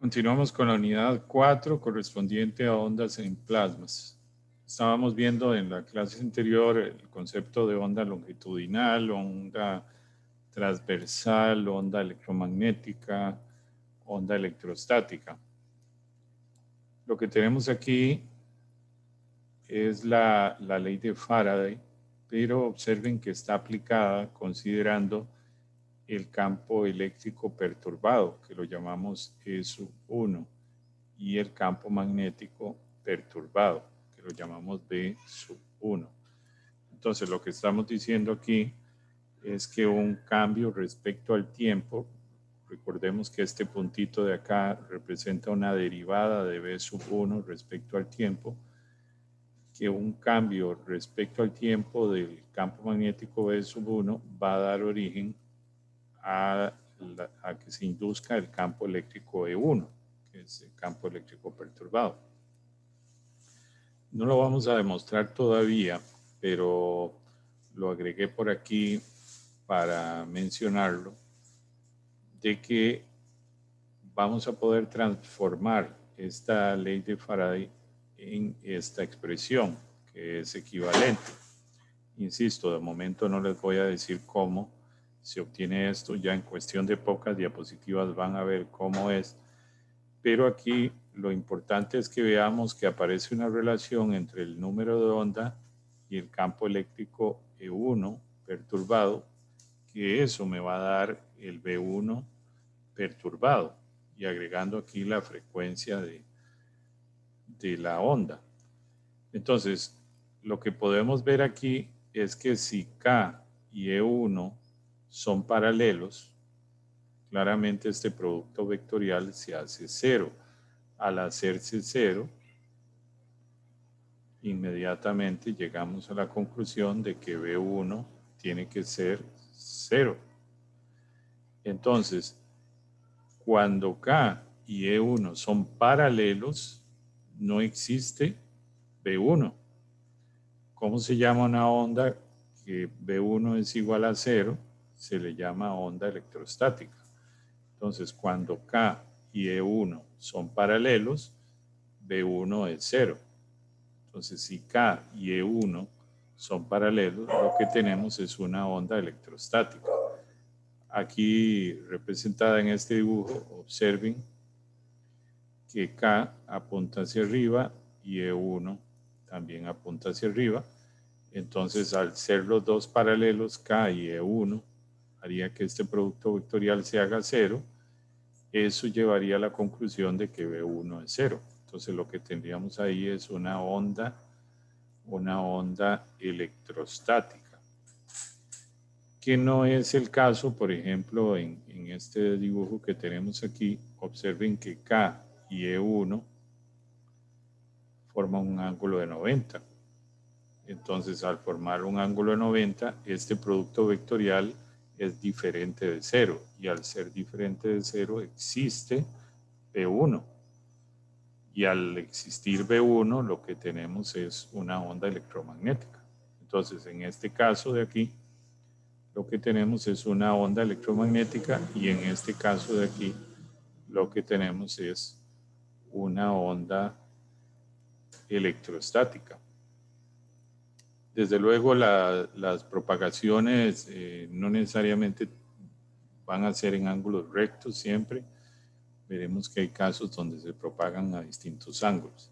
Continuamos con la unidad 4 correspondiente a ondas en plasmas. Estábamos viendo en la clase anterior el concepto de onda longitudinal, onda transversal, onda electromagnética, onda electrostática. Lo que tenemos aquí es la ley de Faraday, pero observen que está aplicada considerando el campo eléctrico perturbado, que lo llamamos E1, y el campo magnético perturbado, que lo llamamos B1. Entonces, lo que estamos diciendo aquí es que un cambio respecto al tiempo, recordemos que este puntito de acá representa una derivada de B1 respecto al tiempo, que un cambio respecto al tiempo del campo magnético B1 va a dar origen a que se induzca el campo eléctrico E1, que es el campo eléctrico perturbado. No lo vamos a demostrar todavía, pero lo agregué por aquí para mencionarlo, de que vamos a poder transformar esta ley de Faraday en esta expresión, que es equivalente. Insisto, de momento no les voy a decir cómo se obtiene esto, ya en cuestión de pocas diapositivas van a ver cómo es, pero aquí lo importante es que veamos que aparece una relación entre el número de onda y el campo eléctrico E1 perturbado, que eso me va a dar el B1 perturbado, y agregando aquí la frecuencia de la onda. Entonces, lo que podemos ver aquí es que si K y E1 son paralelos, claramente este producto vectorial se hace cero. Al hacerse cero, inmediatamente llegamos a la conclusión de que B1 tiene que ser cero. Entonces, cuando K y E1 son paralelos, no existe B1. ¿Cómo se llama una onda que B1 es igual a cero? Se le llama onda electrostática. Entonces, cuando K y E1 son paralelos, B1 es cero. Entonces, si K y E1 son paralelos, lo que tenemos es una onda electrostática. Aquí representada en este dibujo, observen que K apunta hacia arriba y E1 también apunta hacia arriba. Entonces, al ser los dos paralelos, K y E1, haría que este producto vectorial se haga cero. Eso llevaría a la conclusión de que B1 es cero. Entonces, lo que tendríamos ahí es una onda electrostática, que no es el caso, por ejemplo, en este dibujo que tenemos aquí. Observen que K y E1 forman un ángulo de 90. Entonces, al formar un ángulo de 90, este producto vectorial es diferente de cero, y al ser diferente de cero existe B1. Y al existir B1, lo que tenemos es una onda electromagnética. Entonces, en este caso de aquí, lo que tenemos es una onda electromagnética, y en este caso de aquí, lo que tenemos es una onda electrostática. Desde luego, las propagaciones no necesariamente van a ser en ángulos rectos siempre. Veremos que hay casos donde se propagan a distintos ángulos.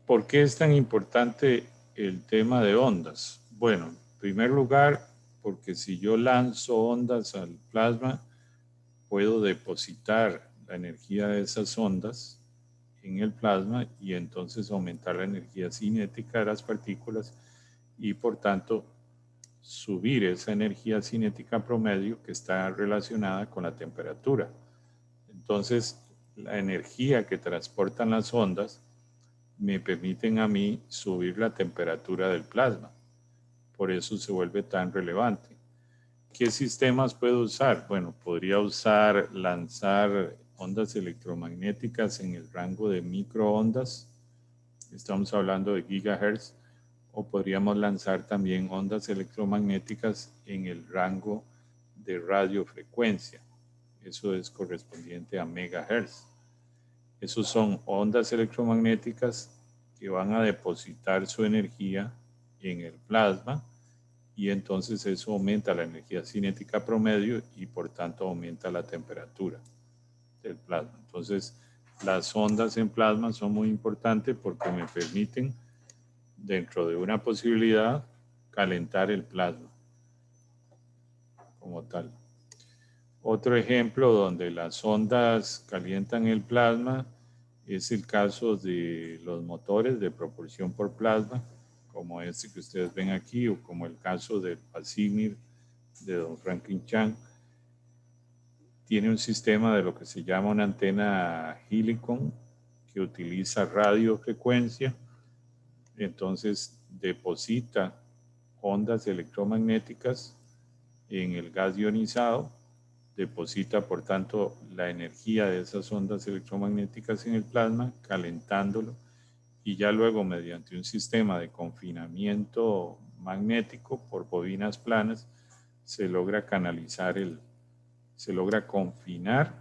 ¿Por qué es tan importante el tema de ondas? Bueno, en primer lugar, porque si yo lanzo ondas al plasma, puedo depositar la energía de esas ondas en el plasma y entonces aumentar la energía cinética de las partículas y por tanto subir esa energía cinética promedio que está relacionada con la temperatura. Entonces, la energía que transportan las ondas me permiten a mí subir la temperatura del plasma. Por eso se vuelve tan relevante. ¿Qué sistemas puedo usar? Bueno, podría lanzar ondas electromagnéticas en el rango de microondas. Estamos hablando de gigahertz, o podríamos lanzar también ondas electromagnéticas en el rango de radiofrecuencia. Eso es correspondiente a megahertz. Esos son ondas electromagnéticas que van a depositar su energía en el plasma y entonces eso aumenta la energía cinética promedio y por tanto aumenta la temperatura del plasma. Entonces, las ondas en plasma son muy importantes porque me permiten, dentro de una posibilidad, calentar el plasma como tal. Otro ejemplo donde las ondas calientan el plasma es el caso de los motores de propulsión por plasma, como este que ustedes ven aquí, o como el caso del PACIMIR de don Franklin Chan. Tiene un sistema de lo que se llama una antena Helicon que utiliza radiofrecuencia, entonces deposita ondas electromagnéticas en el gas ionizado, deposita por tanto la energía de esas ondas electromagnéticas en el plasma, calentándolo, y ya luego mediante un sistema de confinamiento magnético por bobinas planas se logra canalizar se logra confinar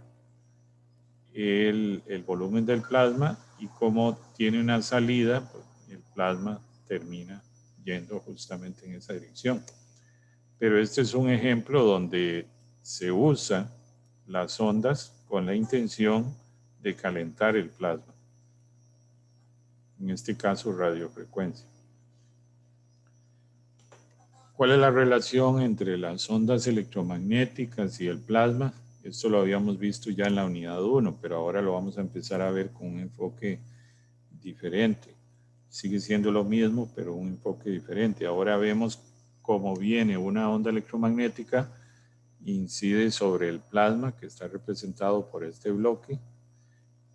el volumen del plasma, y como tiene una salida, pues el plasma termina yendo justamente en esa dirección. Pero este es un ejemplo donde se usa las ondas con la intención de calentar el plasma. En este caso, radiofrecuencia. ¿Cuál es la relación entre las ondas electromagnéticas y el plasma? Esto lo habíamos visto ya en la unidad 1, pero ahora lo vamos a empezar a ver con un enfoque diferente. Sigue siendo lo mismo, pero un enfoque diferente. Ahora vemos cómo viene una onda electromagnética, incide sobre el plasma que está representado por este bloque,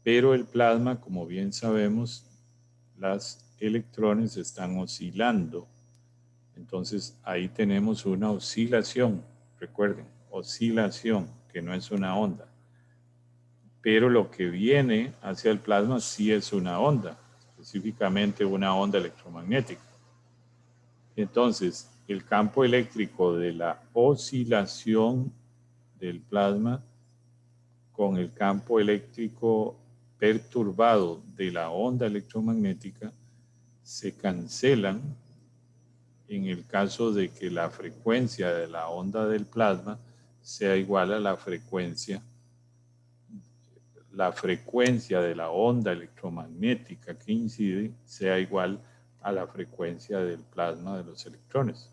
pero el plasma, como bien sabemos, los electrones están oscilando. Entonces ahí tenemos una oscilación, recuerden, oscilación, que no es una onda. Pero lo que viene hacia el plasma sí es una onda, específicamente una onda electromagnética. Entonces, el campo eléctrico de la oscilación del plasma con el campo eléctrico perturbado de la onda electromagnética se cancelan en el caso de que la frecuencia de la onda del plasma sea igual a la frecuencia de la onda electromagnética que incide sea igual a la frecuencia del plasma de los electrones.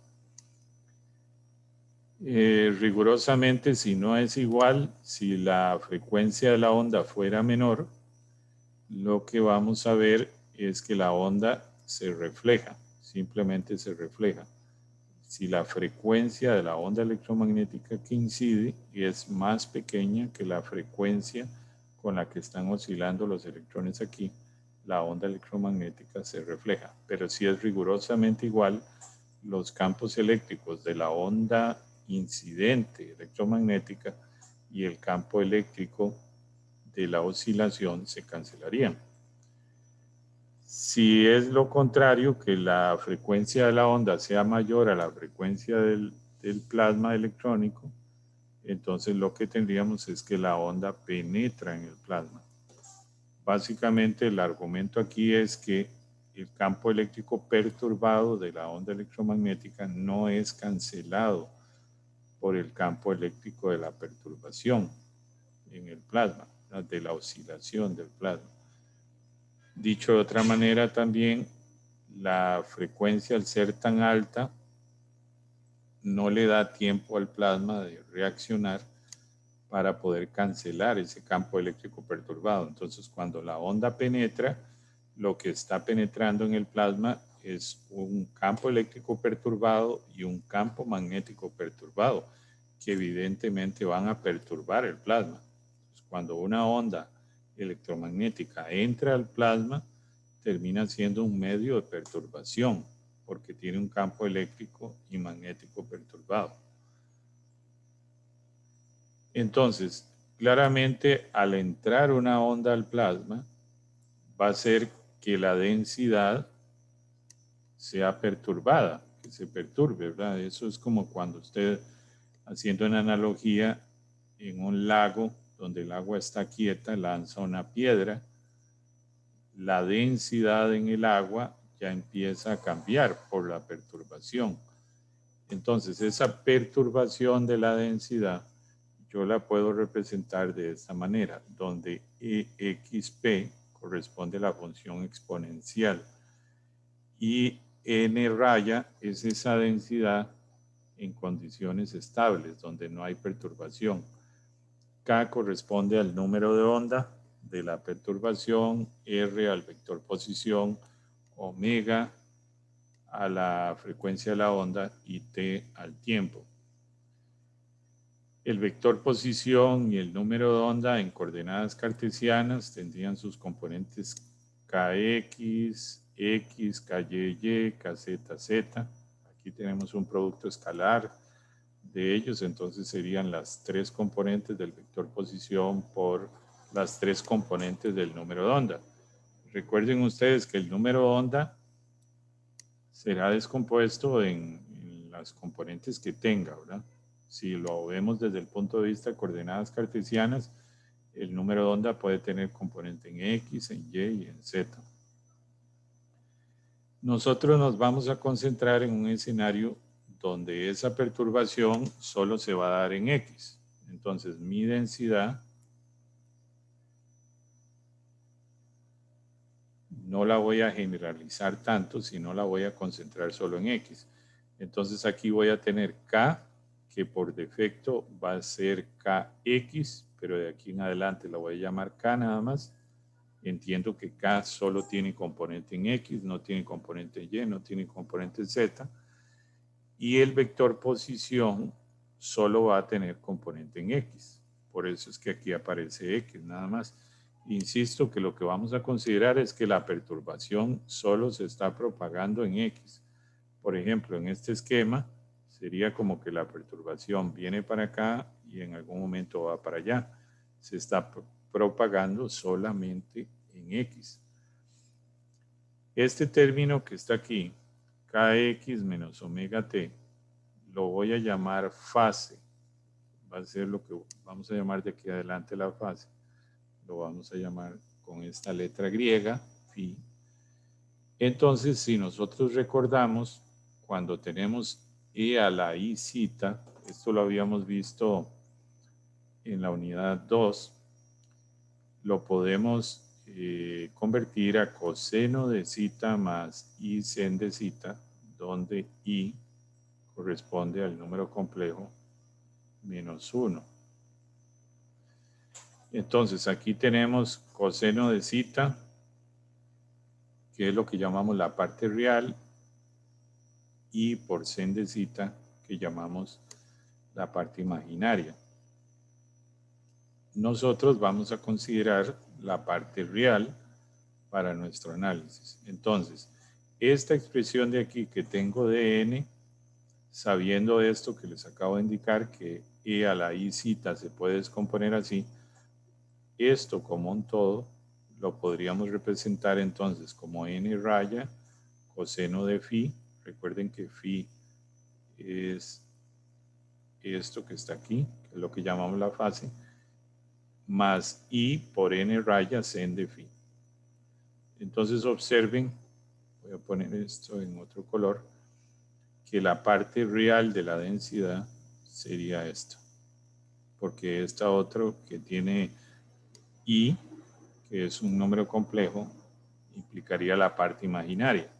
Rigurosamente, si no es igual, si la frecuencia de la onda fuera menor, lo que vamos a ver es que la onda se refleja, simplemente se refleja. Si la frecuencia de la onda electromagnética que incide es más pequeña que la frecuencia con la que están oscilando los electrones aquí, la onda electromagnética se refleja. Pero si es rigurosamente igual, los campos eléctricos de la onda incidente electromagnética y el campo eléctrico de la oscilación se cancelarían. Si es lo contrario, que la frecuencia de la onda sea mayor a la frecuencia del plasma electrónico, entonces lo que tendríamos es que la onda penetra en el plasma. Básicamente el argumento aquí es que el campo eléctrico perturbado de la onda electromagnética no es cancelado por el campo eléctrico de la perturbación en el plasma, de la oscilación del plasma. Dicho de otra manera también, la frecuencia al ser tan alta no le da tiempo al plasma de reaccionar para poder cancelar ese campo eléctrico perturbado. Entonces, cuando la onda penetra, lo que está penetrando en el plasma es un campo eléctrico perturbado y un campo magnético perturbado, que evidentemente van a perturbar el plasma. Entonces, cuando una onda electromagnética entra al plasma, termina siendo un medio de perturbación, porque tiene un campo eléctrico y magnético perturbado. Entonces, claramente al entrar una onda al plasma, va a ser que la densidad sea perturbada, que se perturbe, ¿verdad? Eso es como cuando usted, haciendo una analogía, en un lago donde el agua está quieta, lanza una piedra, la densidad en el agua ya empieza a cambiar por la perturbación. Entonces, esa perturbación de la densidad yo la puedo representar de esta manera, donde exp corresponde a la función exponencial y n raya es esa densidad en condiciones estables, donde no hay perturbación. K corresponde al número de onda de la perturbación, R al vector posición, omega a la frecuencia de la onda y T al tiempo. El vector posición y el número de onda en coordenadas cartesianas tendrían sus componentes kx, x, ky, kz. Aquí tenemos un producto escalar de ellos, entonces serían las tres componentes del vector posición por las tres componentes del número de onda. Recuerden ustedes que el número de onda será descompuesto en las componentes que tenga, ¿verdad? Si lo vemos desde el punto de vista de coordenadas cartesianas, el número de onda puede tener componente en X, en Y y en Z. Nosotros nos vamos a concentrar en un escenario donde esa perturbación solo se va a dar en X. Entonces, mi densidad no la voy a generalizar tanto, sino la voy a concentrar solo en X. Entonces, aquí voy a tener K, que por defecto va a ser Kx, pero de aquí en adelante la voy a llamar K nada más. Entiendo que K solo tiene componente en X, no tiene componente en Y, no tiene componente en Z. Y el vector posición solo va a tener componente en X. Por eso es que aquí aparece X nada más. Insisto que lo que vamos a considerar es que la perturbación solo se está propagando en X. Por ejemplo, en este esquema sería como que la perturbación viene para acá y en algún momento va para allá. Se está propagando solamente en X. Este término que está aquí, Kx menos omega t, lo voy a llamar fase. Va a ser lo que vamos a llamar de aquí adelante la fase. Lo vamos a llamar con esta letra griega, phi. Entonces, si nosotros recordamos, cuando tenemos e a la i zeta, esto lo habíamos visto en la unidad 2, lo podemos convertir a coseno de zeta más i sen de zeta, donde i corresponde al número complejo menos 1. Entonces, aquí tenemos coseno de zeta, que es lo que llamamos la parte real, y por sen de zeta, que llamamos la parte imaginaria. Nosotros vamos a considerar la parte real para nuestro análisis. Entonces, esta expresión de aquí que tengo de n, sabiendo esto que les acabo de indicar, que e a la i zeta se puede descomponer así, esto como un todo lo podríamos representar entonces como n raya coseno de phi. Recuerden que phi es esto que está aquí, que es lo que llamamos la fase, más i por n raya sen de phi. Entonces observen, voy a poner esto en otro color, que la parte real de la densidad sería esta, porque esta otra que tiene i, que es un número complejo, implicaría la parte imaginaria.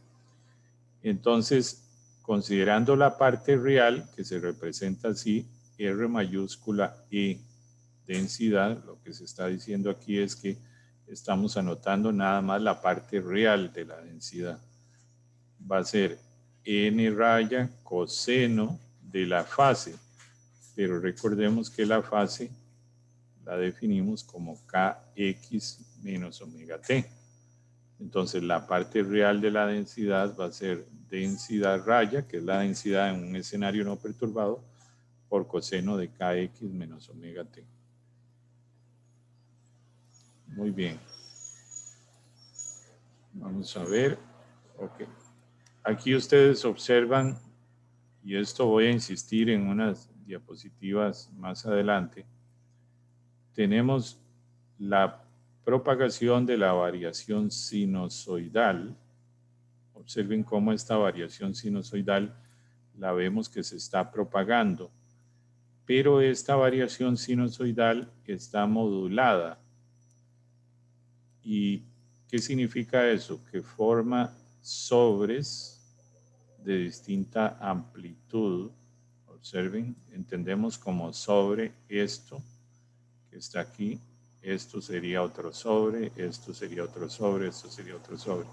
Entonces, considerando la parte real, que se representa así, R mayúscula E densidad, lo que se está diciendo aquí es que estamos anotando nada más la parte real de la densidad. Va a ser n raya coseno de la fase, pero recordemos que la fase la definimos como kx menos omega t. Entonces la parte real de la densidad va a ser densidad raya, que es la densidad en un escenario no perturbado, por coseno de kx menos omega t. Muy bien. Vamos a ver. Ok. Aquí ustedes observan, y esto voy a insistir en unas diapositivas más adelante, tenemos la propagación de la variación sinusoidal. Observen cómo esta variación sinusoidal la vemos que se está propagando, pero esta variación sinusoidal está modulada. ¿Y qué significa eso? Que forma sobres de distinta amplitud. Observen, entendemos como sobre esto que está aquí, esto sería otro sobre, esto sería otro sobre, esto sería otro sobre.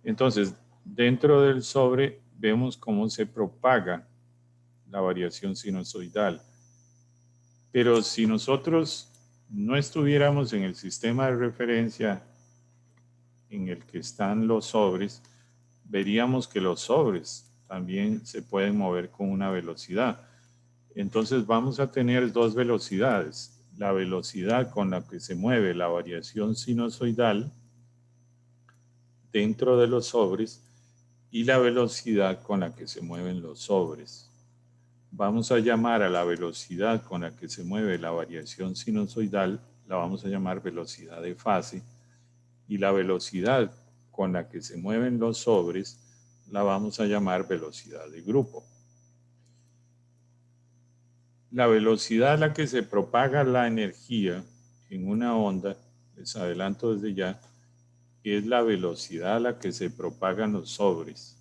Entonces, dentro del sobre vemos cómo se propaga la variación sinusoidal. Pero si nosotros no estuviéramos en el sistema de referencia en el que están los sobres, veríamos que los sobres también se pueden mover con una velocidad. Entonces vamos a tener dos velocidades. La velocidad con la que se mueve la variación sinusoidal dentro de los sobres y la velocidad con la que se mueven los sobres. Vamos a llamar a la velocidad con la que se mueve la variación sinusoidal, la vamos a llamar velocidad de fase, y la velocidad con la que se mueven los sobres la vamos a llamar velocidad de grupo. La velocidad a la que se propaga la energía en una onda, les adelanto desde ya, es la velocidad a la que se propagan los sobres.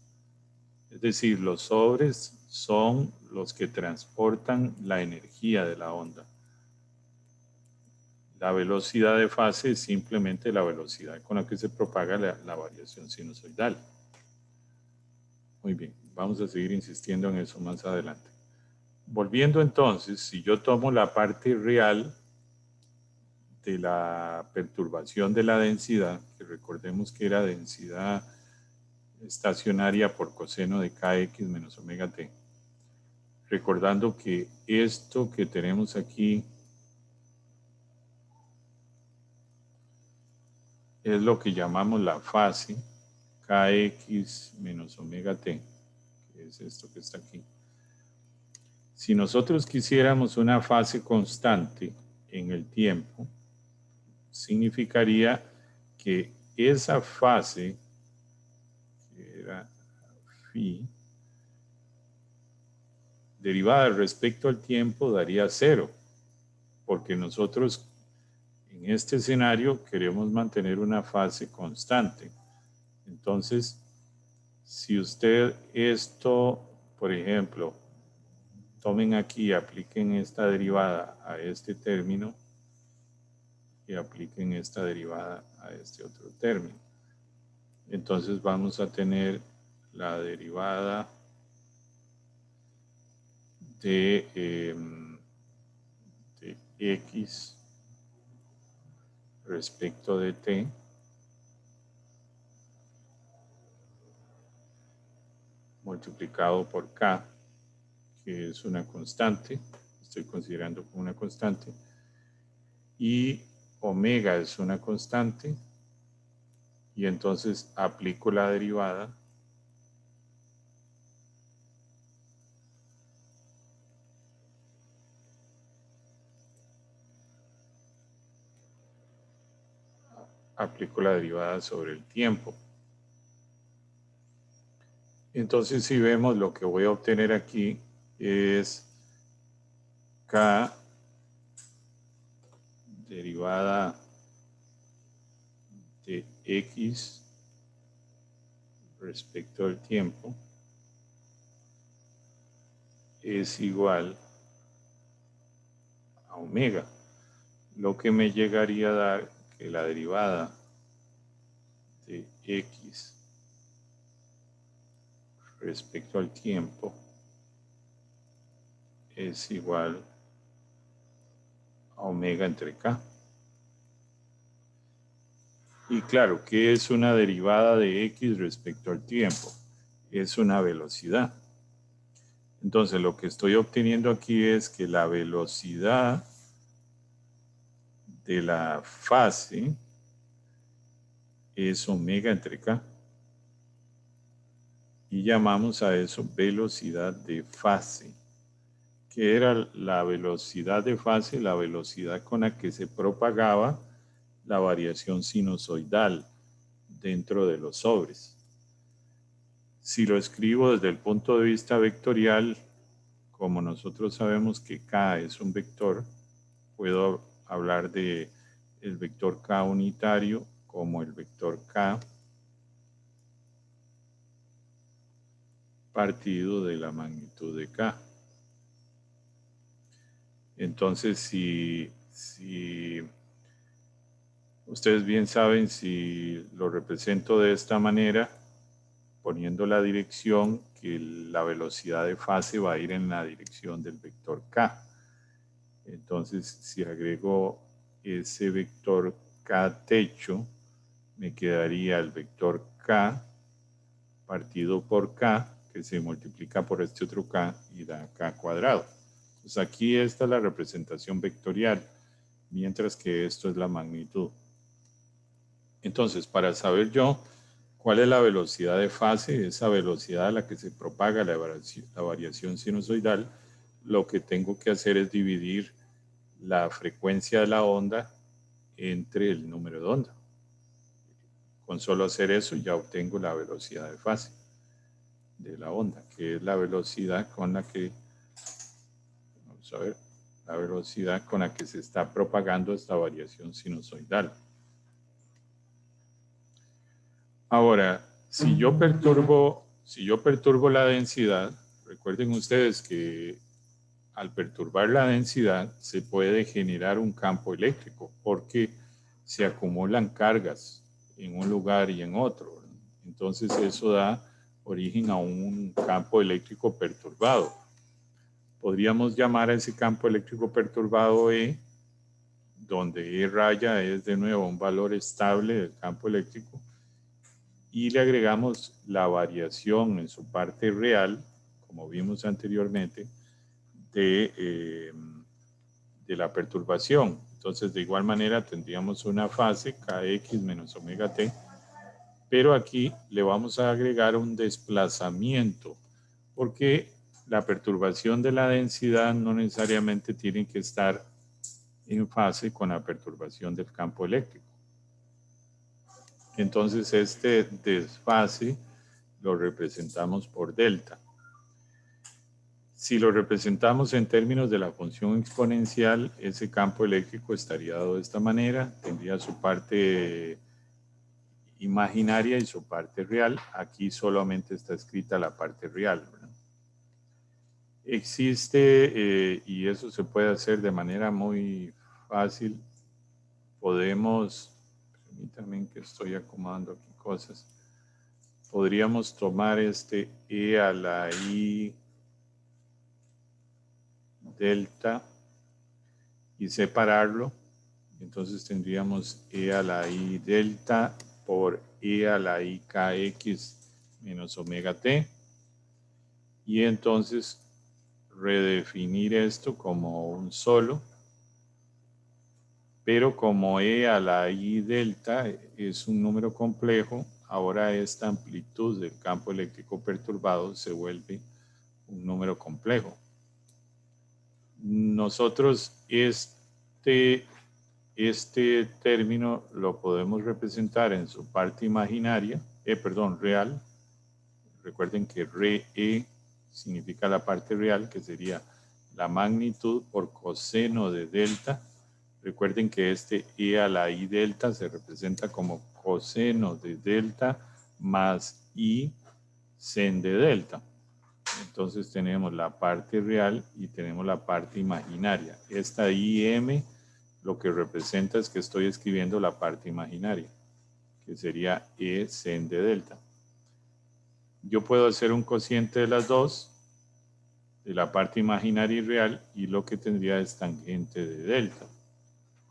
Es decir, los sobres son los que transportan la energía de la onda. La velocidad de fase es simplemente la velocidad con la que se propaga la variación sinusoidal. Muy bien, vamos a seguir insistiendo en eso más adelante. Volviendo entonces, si yo tomo la parte real de la perturbación de la densidad, que recordemos que era densidad estacionaria por coseno de kx menos omega t, recordando que esto que tenemos aquí es lo que llamamos la fase kx menos omega t, que es esto que está aquí. Si nosotros quisiéramos una fase constante en el tiempo, significaría que esa fase, que era phi, derivada respecto al tiempo, daría 0, porque nosotros en este escenario queremos mantener una fase constante. Entonces, si usted esto, por ejemplo, tomen aquí, apliquen esta derivada a este término y apliquen esta derivada a este otro término. Entonces vamos a tener la derivada de x respecto de t multiplicado por k, que es una constante, estoy considerando como una constante, y omega es una constante, y entonces aplico la derivada sobre el tiempo. Entonces, si vemos, lo que voy a obtener aquí es k derivada de x respecto al tiempo es igual a omega, lo que me llegaría a dar que la derivada de x respecto al tiempo es igual a omega entre k. Y claro, ¿qué es una derivada de x respecto al tiempo? Es una velocidad. Entonces, lo que estoy obteniendo aquí es que la velocidad de la fase es omega entre k. y llamamos a eso velocidad de fase. ¿Qué era la velocidad de fase? La velocidad con la que se propagaba la variación sinusoidal dentro de los sobres. Si lo escribo desde el punto de vista vectorial, como nosotros sabemos que K es un vector, puedo hablar de el vector K unitario como el vector K partido de la magnitud de K. Entonces, si ustedes bien saben, si lo represento de esta manera, poniendo la dirección, que la velocidad de fase va a ir en la dirección del vector K. Entonces, si agrego ese vector K techo, me quedaría el vector K partido por K, que se multiplica por este otro K y da K cuadrado. Entonces aquí esta es la representación vectorial, mientras que esto es la magnitud. Entonces, para saber yo cuál es la velocidad de fase, esa velocidad a la que se propaga la variación sinusoidal, lo que tengo que hacer es dividir la frecuencia de la onda entre el número de onda. Con solo hacer eso ya obtengo la velocidad de fase de la onda, que es la velocidad con la que, vamos a ver, la velocidad con la que se está propagando esta variación sinusoidal. Ahora, si yo perturbo la densidad, recuerden ustedes que al perturbar la densidad se puede generar un campo eléctrico porque se acumulan cargas en un lugar y en otro. Entonces eso da origen a un campo eléctrico perturbado. Podríamos llamar a ese campo eléctrico perturbado E, donde E raya es de nuevo un valor estable del campo eléctrico, y le agregamos la variación en su parte real, como vimos anteriormente, de la perturbación. Entonces, de igual manera, tendríamos una fase Kx menos omega t, pero aquí le vamos a agregar un desplazamiento, porque la perturbación de la densidad no necesariamente tiene que estar en fase con la perturbación del campo eléctrico. Entonces, este desfase lo representamos por delta. Si lo representamos en términos de la función exponencial, ese campo eléctrico estaría dado de esta manera, tendría su parte imaginaria y su parte real. Aquí solamente está escrita la parte real, ¿verdad? Existe, y eso se puede hacer de manera muy fácil, podemos, permítanme que estoy acomodando aquí cosas, podríamos tomar este E a la I delta y separarlo. Entonces tendríamos E a la I delta por E a la I kx menos omega t. Y entonces redefinir esto como un solo. Pero como E a la I delta es un número complejo, ahora esta amplitud del campo eléctrico perturbado se vuelve un número complejo. Nosotros este término lo podemos representar en su parte imaginaria, real. Recuerden que re E significa la parte real, que sería la magnitud por coseno de delta. Recuerden que este E a la I delta se representa como coseno de delta más I sen de delta. Entonces tenemos la parte real y tenemos la parte imaginaria. Esta IM lo que representa es que estoy escribiendo la parte imaginaria, que sería E sen de delta. Yo puedo hacer un cociente de las dos, de la parte imaginaria y real, y lo que tendría es tangente de delta,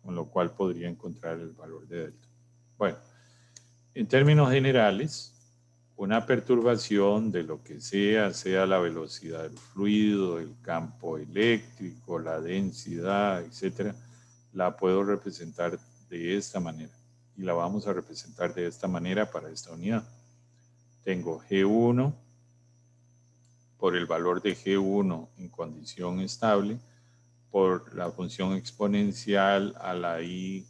con lo cual podría encontrar el valor de delta. Bueno, en términos generales, una perturbación de lo que sea la velocidad del fluido, el campo eléctrico, la densidad, etcétera, la puedo representar de esta manera. Y la vamos a representar de esta manera para esta unidad. Tengo G1 por el valor de G1 en condición estable, por la función exponencial a la I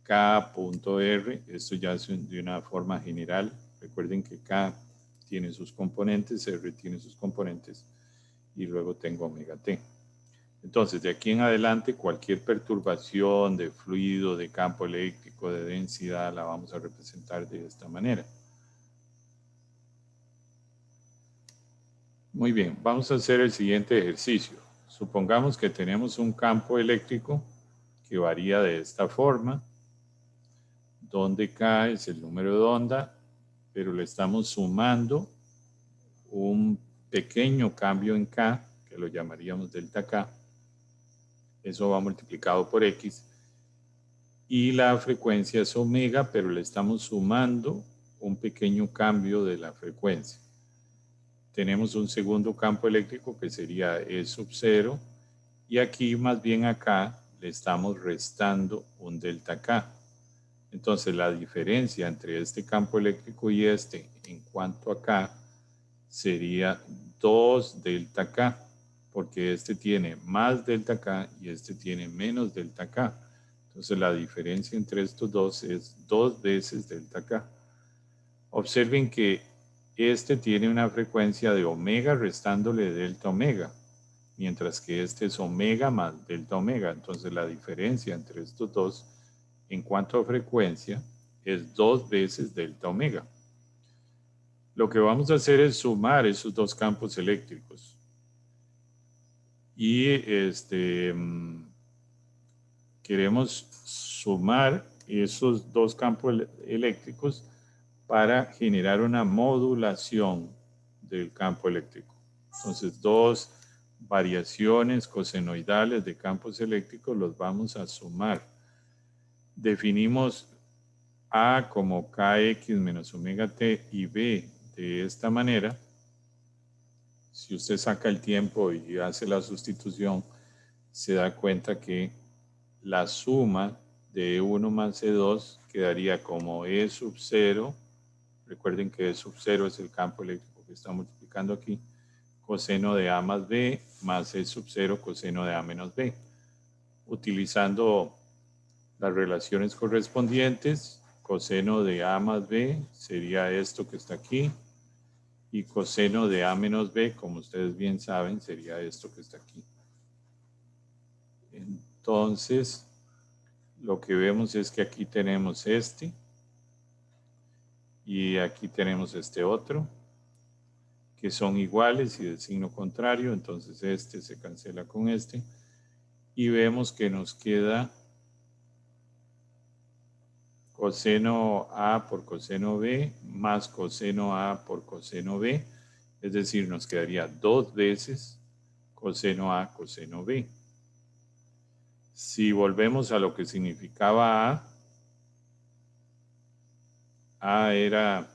K.R. Esto ya es de una forma general. Recuerden que K tiene sus componentes, R tiene sus componentes y luego tengo omega T. Entonces, de aquí en adelante, cualquier perturbación de fluido, de campo eléctrico, de densidad, la vamos a representar de esta manera. Muy bien, vamos a hacer el siguiente ejercicio. Supongamos que tenemos un campo eléctrico que varía de esta forma, donde K es el número de onda, pero le estamos sumando un pequeño cambio en K, que lo llamaríamos delta K. Eso va multiplicado por X. Y la frecuencia es omega, pero le estamos sumando un pequeño cambio de la frecuencia. Tenemos un segundo campo eléctrico que sería E sub 0. Y aquí, más bien acá, le estamos restando un delta K. Entonces, la diferencia entre este campo eléctrico y este en cuanto a K sería 2 delta K, porque este tiene más delta K y este tiene menos delta K. Entonces, la diferencia entre estos dos es 2 veces delta K. Observen que este tiene una frecuencia de omega restándole delta omega, mientras que este es omega más delta omega. Entonces, la diferencia entre estos dos en cuanto a frecuencia es 2 veces delta omega. Lo que vamos a hacer es sumar esos dos campos eléctricos. Y queremos sumar esos dos campos eléctricos para generar una modulación del campo eléctrico. Entonces, dos variaciones cosenoidales de campos eléctricos los vamos a sumar. Definimos A como Kx menos omega t y B de esta manera. Si usted saca el tiempo y hace la sustitución, se da cuenta que la suma de E1 más E2 quedaría como E sub 0. Recuerden que E sub 0 es el campo eléctrico que está multiplicando aquí. Coseno de A más B más E sub 0 coseno de A menos B. Utilizando las relaciones correspondientes, coseno de A más B sería esto que está aquí. Y coseno de A menos B, como ustedes bien saben, sería esto que está aquí. Entonces, lo que vemos es que aquí tenemos este. Y aquí tenemos este otro, que son iguales y de signo contrario. Entonces, este se cancela con este. Y vemos que nos queda coseno A por coseno B más coseno A por coseno B. Es decir, nos quedaría 2 veces coseno A coseno B. Si volvemos a lo que significaba A era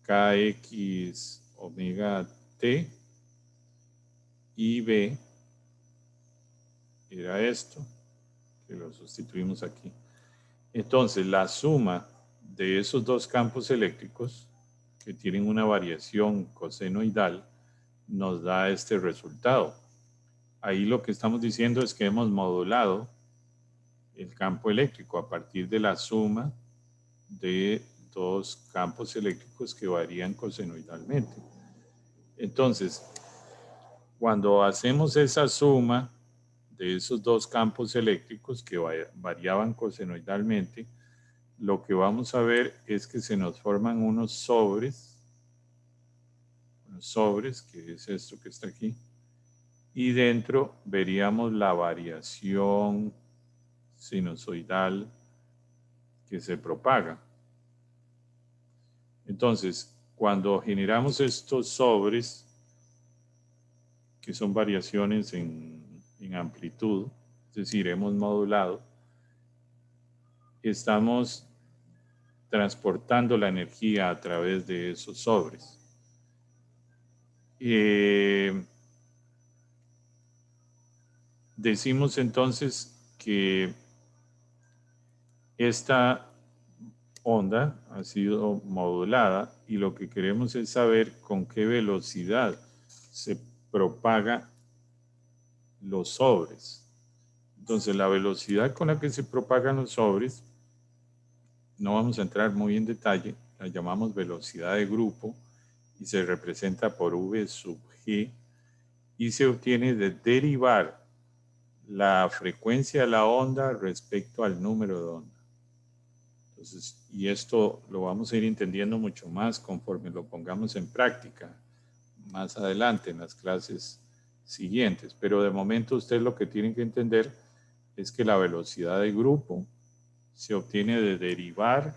Kx omega t y B era esto, que lo sustituimos aquí. Entonces, la suma de esos dos campos eléctricos que tienen una variación cosenoidal nos da este resultado. Ahí lo que estamos diciendo es que hemos modulado el campo eléctrico a partir de la suma de dos campos eléctricos que varían cosenoidalmente. Entonces, cuando hacemos esa suma de esos dos campos eléctricos que variaban cosenoidalmente, lo que vamos a ver es que se nos forman unos sobres, que es esto que está aquí, y dentro veríamos la variación sinusoidal que se propaga. Entonces, cuando generamos estos sobres, que son variaciones en amplitud, es decir, hemos modulado, estamos transportando la energía a través de esos sobres. Decimos entonces que esta onda ha sido modulada y lo que queremos es saber con qué velocidad se propaga los sobres. Entonces, la velocidad con la que se propagan los sobres, no vamos a entrar muy en detalle, la llamamos velocidad de grupo y se representa por V sub G y se obtiene de derivar la frecuencia de la onda respecto al número de onda. Entonces, y esto lo vamos a ir entendiendo mucho más conforme lo pongamos en práctica más adelante en las clases siguientes. Pero de momento ustedes lo que tienen que entender es que la velocidad de grupo se obtiene de derivar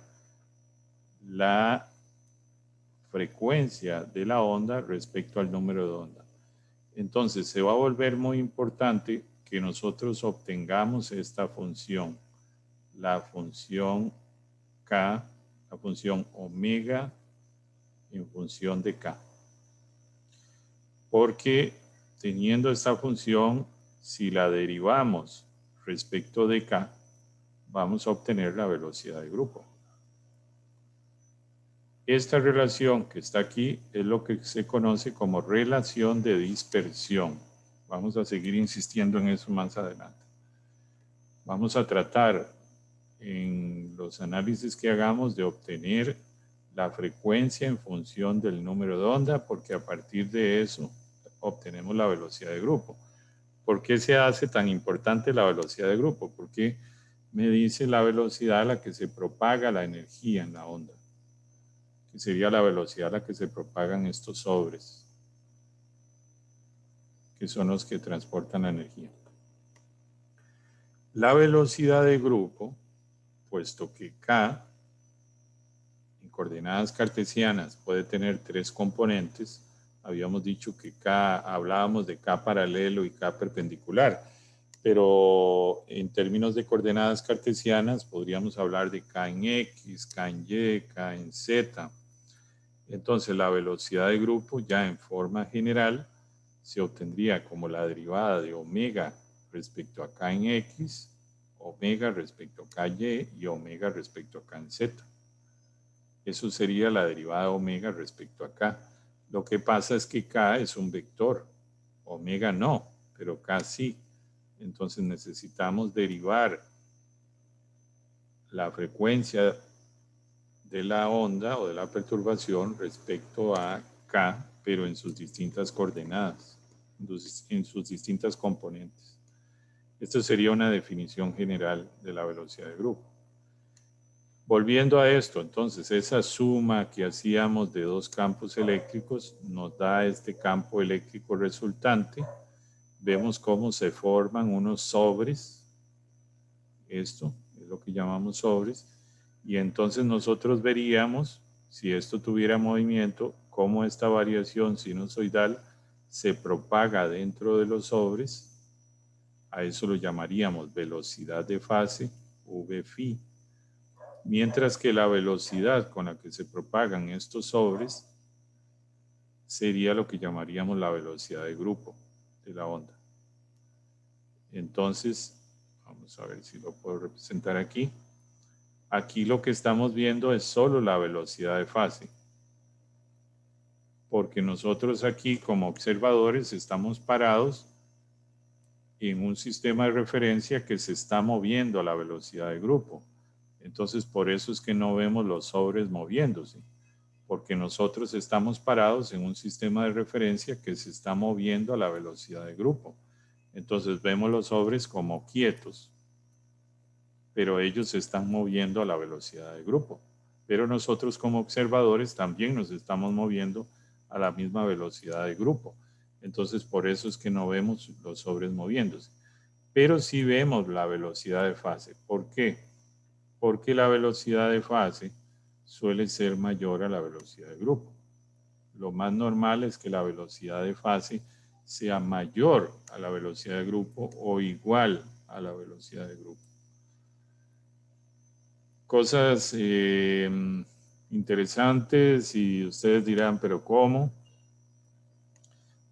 la frecuencia de la onda respecto al número de onda. Entonces se va a volver muy importante que nosotros obtengamos esta función, la función K, la función omega en función de K. Porque teniendo esta función, si la derivamos respecto de K, vamos a obtener la velocidad de grupo. Esta relación que está aquí es lo que se conoce como relación de dispersión. Vamos a seguir insistiendo en eso más adelante. Vamos a tratar en los análisis que hagamos de obtener la frecuencia en función del número de onda, porque a partir de eso obtenemos la velocidad de grupo. ¿Por qué se hace tan importante la velocidad de grupo? Porque me dice la velocidad a la que se propaga la energía en la onda, que sería la velocidad a la que se propagan estos sobres, que son los que transportan la energía. La velocidad de grupo, puesto que K en coordenadas cartesianas puede tener 3 componentes, habíamos dicho que K, hablábamos de K paralelo y K perpendicular, pero en términos de coordenadas cartesianas podríamos hablar de K en X, K en Y, K en Z. Entonces la velocidad de grupo ya en forma general se obtendría como la derivada de omega respecto a K en X, omega respecto a KY y omega respecto a K en Z. Eso sería la derivada de omega respecto a K. Lo que pasa es que K es un vector, omega no, pero K sí. Entonces necesitamos derivar la frecuencia de la onda o de la perturbación respecto a K, pero en sus distintas coordenadas, en sus distintas componentes. Esto sería una definición general de la velocidad de grupo. Volviendo a esto, entonces, esa suma que hacíamos de dos campos eléctricos nos da este campo eléctrico resultante. Vemos cómo se forman unos sobres. Esto es lo que llamamos sobres. Y entonces nosotros veríamos, si esto tuviera movimiento, cómo esta variación sinusoidal se propaga dentro de los sobres. A eso lo llamaríamos velocidad de fase, v-phi. Mientras que la velocidad con la que se propagan estos sobres sería lo que llamaríamos la velocidad de grupo de la onda. Entonces, vamos a ver si lo puedo representar aquí. Aquí lo que estamos viendo es solo la velocidad de fase. Porque nosotros aquí como observadores estamos parados en un sistema de referencia que se está moviendo a la velocidad de grupo. Entonces, por eso es que no vemos los sobres moviéndose, porque nosotros estamos parados en un sistema de referencia que se está moviendo a la velocidad de grupo. Entonces, vemos los sobres como quietos, pero ellos se están moviendo a la velocidad de grupo. Pero nosotros como observadores también nos estamos moviendo a la misma velocidad de grupo. Entonces, por eso es que no vemos los sobres moviéndose. Pero sí vemos la velocidad de fase. ¿Por qué? Porque la velocidad de fase suele ser mayor a la velocidad de grupo. Lo más normal es que la velocidad de fase sea mayor a la velocidad de grupo o igual a la velocidad de grupo. Cosas interesantes y ustedes dirán, ¿pero cómo?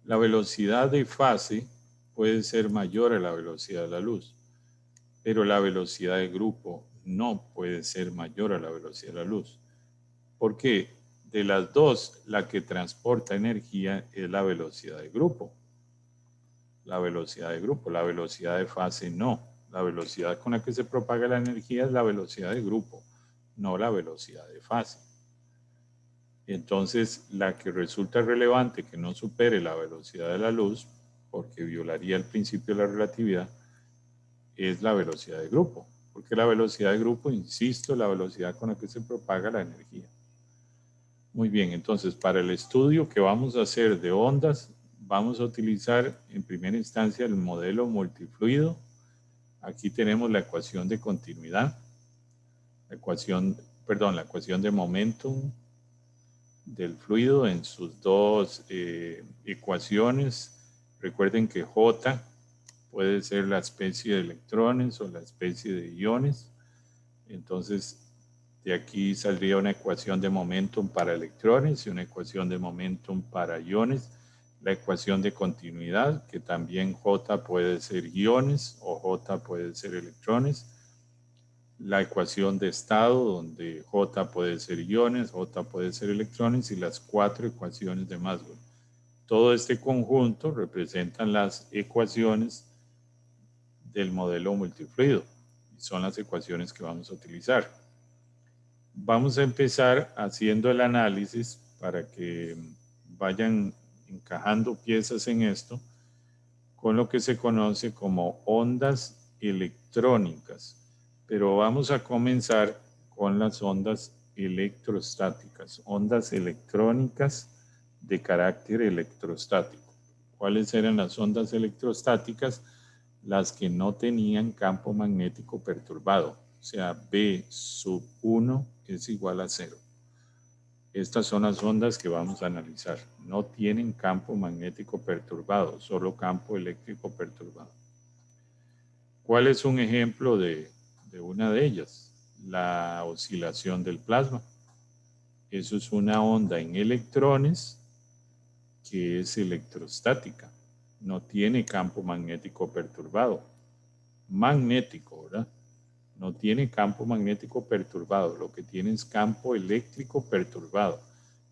La velocidad de fase puede ser mayor a la velocidad de la luz, pero la velocidad de grupo no puede ser mayor a la velocidad de la luz. ¿Por qué? de las dos, la que transporta energía es la velocidad de grupo. La velocidad de grupo, la velocidad de fase no. La velocidad con la que se propaga la energía es la velocidad de grupo, no la velocidad de fase. Entonces, la que resulta relevante que no supere la velocidad de la luz, porque violaría el principio de la relatividad, es la velocidad de grupo. Porque la velocidad de grupo, insisto, es la velocidad con la que se propaga la energía. Muy bien, entonces para el estudio que vamos a hacer de ondas, vamos a utilizar en primera instancia el modelo multifluido. Aquí tenemos la ecuación de continuidad, la ecuación de momentum del fluido en sus dos ecuaciones. Recuerden que J puede ser la especie de electrones o la especie de iones. Entonces, de aquí saldría una ecuación de momentum para electrones y una ecuación de momentum para iones. La ecuación de continuidad, que también J puede ser iones o J puede ser electrones. La ecuación de estado, donde J puede ser iones, J puede ser electrones, y las 4 ecuaciones de Maxwell. Todo este conjunto representan las ecuaciones del modelo multifluido y son las ecuaciones que vamos a utilizar. Vamos a empezar haciendo el análisis para que vayan encajando piezas en esto con lo que se conoce como ondas electrónicas. Pero vamos a comenzar con las ondas electrostáticas, ondas electrónicas de carácter electrostático. ¿Cuáles eran las ondas electrostáticas? Las que no tenían campo magnético perturbado, o sea, B sub 1 es igual a 0. Estas son las ondas que vamos a analizar. No tienen campo magnético perturbado, solo campo eléctrico perturbado. ¿Cuál es un ejemplo de una de ellas? La oscilación del plasma. Eso es una onda en electrones que es electrostática. No tiene campo magnético perturbado. Magnético, ¿verdad? No tiene campo magnético perturbado, lo que tiene es campo eléctrico perturbado.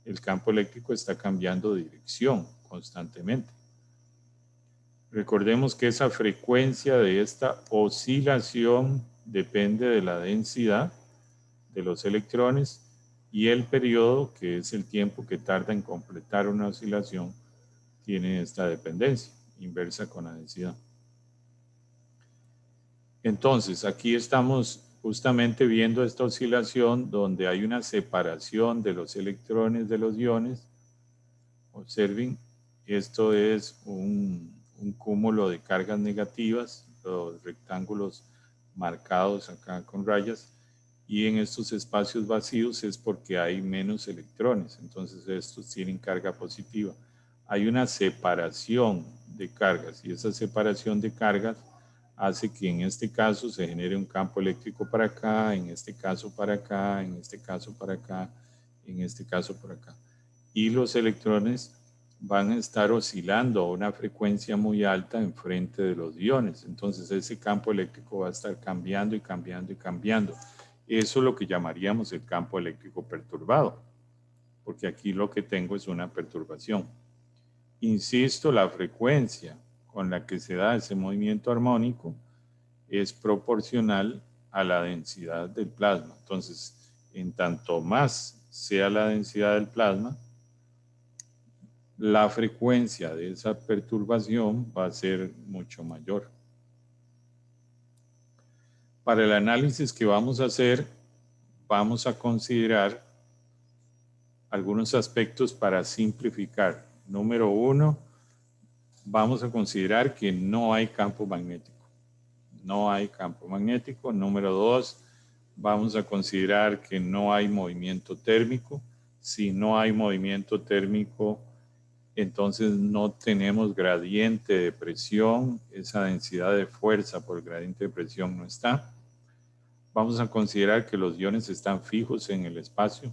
El campo eléctrico está cambiando de dirección constantemente. Recordemos que esa frecuencia de esta oscilación depende de la densidad de los electrones y el periodo, que es el tiempo que tarda en completar una oscilación, tiene esta dependencia inversa con la densidad. Entonces, aquí estamos justamente viendo esta oscilación donde hay una separación de los electrones de los iones. Observen, esto es un cúmulo de cargas negativas, los rectángulos marcados acá con rayas, y en estos espacios vacíos es porque hay menos electrones, entonces estos tienen carga positiva. Hay una separación de cargas y esa separación de cargas hace que en este caso se genere un campo eléctrico para acá, en este caso para acá, en este caso para acá, en este caso por acá. Y los electrones van a estar oscilando a una frecuencia muy alta enfrente de los iones. Entonces ese campo eléctrico va a estar cambiando y cambiando y cambiando. Eso es lo que llamaríamos el campo eléctrico perturbado, porque aquí lo que tengo es una perturbación. Insisto, la frecuencia con la que se da ese movimiento armónico es proporcional a la densidad del plasma. Entonces, en tanto más sea la densidad del plasma, la frecuencia de esa perturbación va a ser mucho mayor. Para el análisis que vamos a hacer, vamos a considerar algunos aspectos para simplificar. Número 1, vamos a considerar que no hay campo magnético. No hay campo magnético. Número 2, vamos a considerar que no hay movimiento térmico. Si no hay movimiento térmico, entonces no tenemos gradiente de presión, esa densidad de fuerza por gradiente de presión no está. Vamos a considerar que los iones están fijos en el espacio,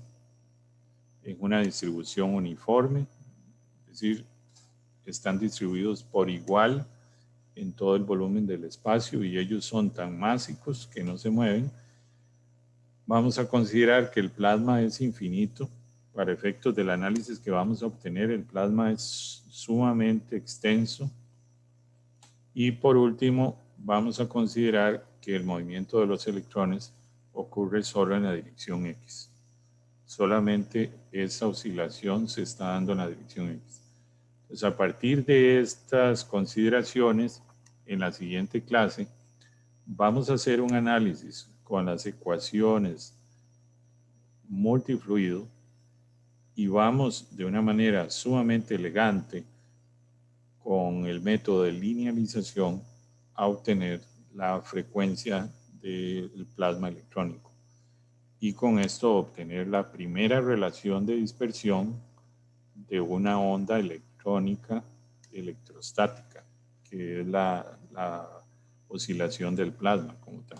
en una distribución uniforme, es decir, están distribuidos por igual en todo el volumen del espacio y ellos son tan másicos que no se mueven. Vamos a considerar que el plasma es infinito, para efectos del análisis que vamos a obtener, el plasma es sumamente extenso. Y por último, vamos a considerar que el movimiento de los electrones ocurre solo en la dirección X. Solamente esa oscilación se está dando en la dirección X. Entonces, a partir de estas consideraciones, en la siguiente clase, vamos a hacer un análisis con las ecuaciones multifluido y vamos de una manera sumamente elegante con el método de linealización a obtener la frecuencia del plasma electrónico y con esto obtener la primera relación de dispersión de una onda electrónica electrostática, que es la oscilación del plasma como tal.